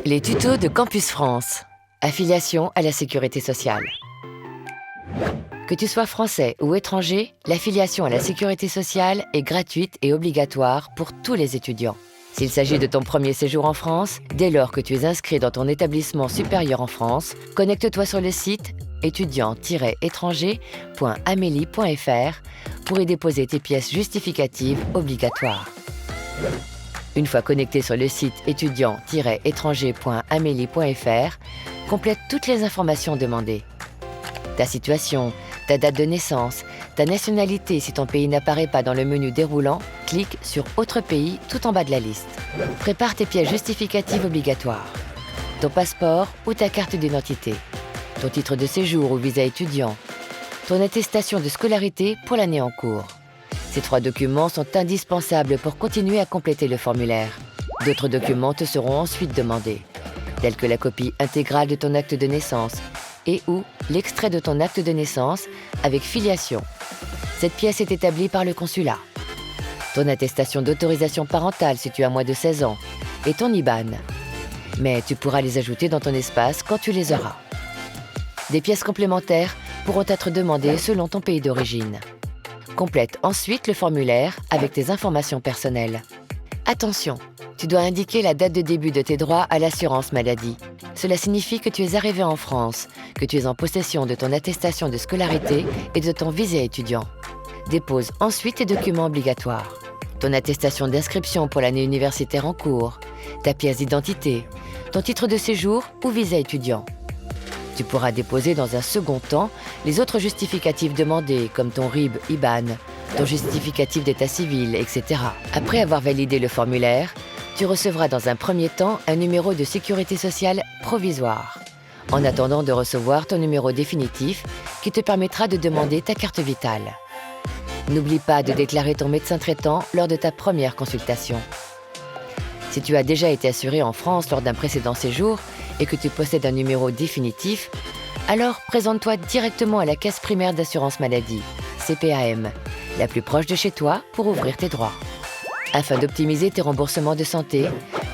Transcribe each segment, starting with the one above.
Les tutos de Campus France. Affiliation à la sécurité sociale. Que tu sois français ou étranger, l'affiliation à la sécurité sociale est gratuite et obligatoire pour tous les étudiants. S'il s'agit de ton premier séjour en France, dès lors que tu es inscrit dans ton établissement supérieur en France, connecte-toi sur le site étudiant-étranger.amelie.fr pour y déposer tes pièces justificatives obligatoires. Une fois connecté sur le site étudiant-étranger.amelie.fr, complète toutes les informations demandées. Ta situation, ta date de naissance, ta nationalité si ton pays n'apparaît pas dans le menu déroulant, clique sur « Autre pays » tout en bas de la liste. Prépare tes pièces justificatives obligatoires. Ton passeport ou ta carte d'identité. Ton titre de séjour ou visa étudiant. Ton attestation de scolarité pour l'année en cours. Ces 3 documents sont indispensables pour continuer à compléter le formulaire. D'autres documents te seront ensuite demandés, tels que la copie intégrale de ton acte de naissance et ou l'extrait de ton acte de naissance avec filiation. Cette pièce est établie par le consulat. Ton attestation d'autorisation parentale si tu as moins de 16 ans et ton IBAN. Mais tu pourras les ajouter dans ton espace quand tu les auras. Des pièces complémentaires pourront être demandées selon ton pays d'origine. Complète ensuite le formulaire avec tes informations personnelles. Attention, tu dois indiquer la date de début de tes droits à l'assurance maladie. Cela signifie que tu es arrivé en France, que tu es en possession de ton attestation de scolarité et de ton visa étudiant. Dépose ensuite tes documents obligatoires. Ton attestation d'inscription pour l'année universitaire en cours, ta pièce d'identité, ton titre de séjour ou visa étudiant. Tu pourras déposer dans un second temps les autres justificatifs demandés, comme ton RIB, IBAN, ton justificatif d'état civil, etc. Après avoir validé le formulaire, tu recevras dans un premier temps un numéro de sécurité sociale provisoire, en attendant de recevoir ton numéro définitif qui te permettra de demander ta carte vitale. N'oublie pas de déclarer ton médecin traitant lors de ta première consultation. Si tu as déjà été assuré en France lors d'un précédent séjour et que tu possèdes un numéro définitif, alors présente-toi directement à la caisse primaire d'assurance maladie, CPAM, la plus proche de chez toi pour ouvrir tes droits. Afin d'optimiser tes remboursements de santé,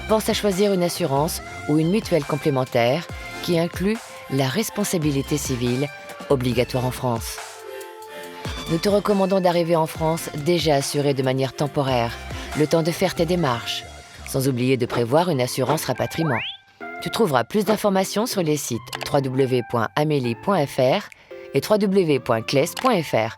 pense à choisir une assurance ou une mutuelle complémentaire qui inclut la responsabilité civile obligatoire en France. Nous te recommandons d'arriver en France déjà assuré de manière temporaire, le temps de faire tes démarches, sans oublier de prévoir une assurance rapatriement. Tu trouveras plus d'informations sur les sites www.amelie.fr et www.cles.fr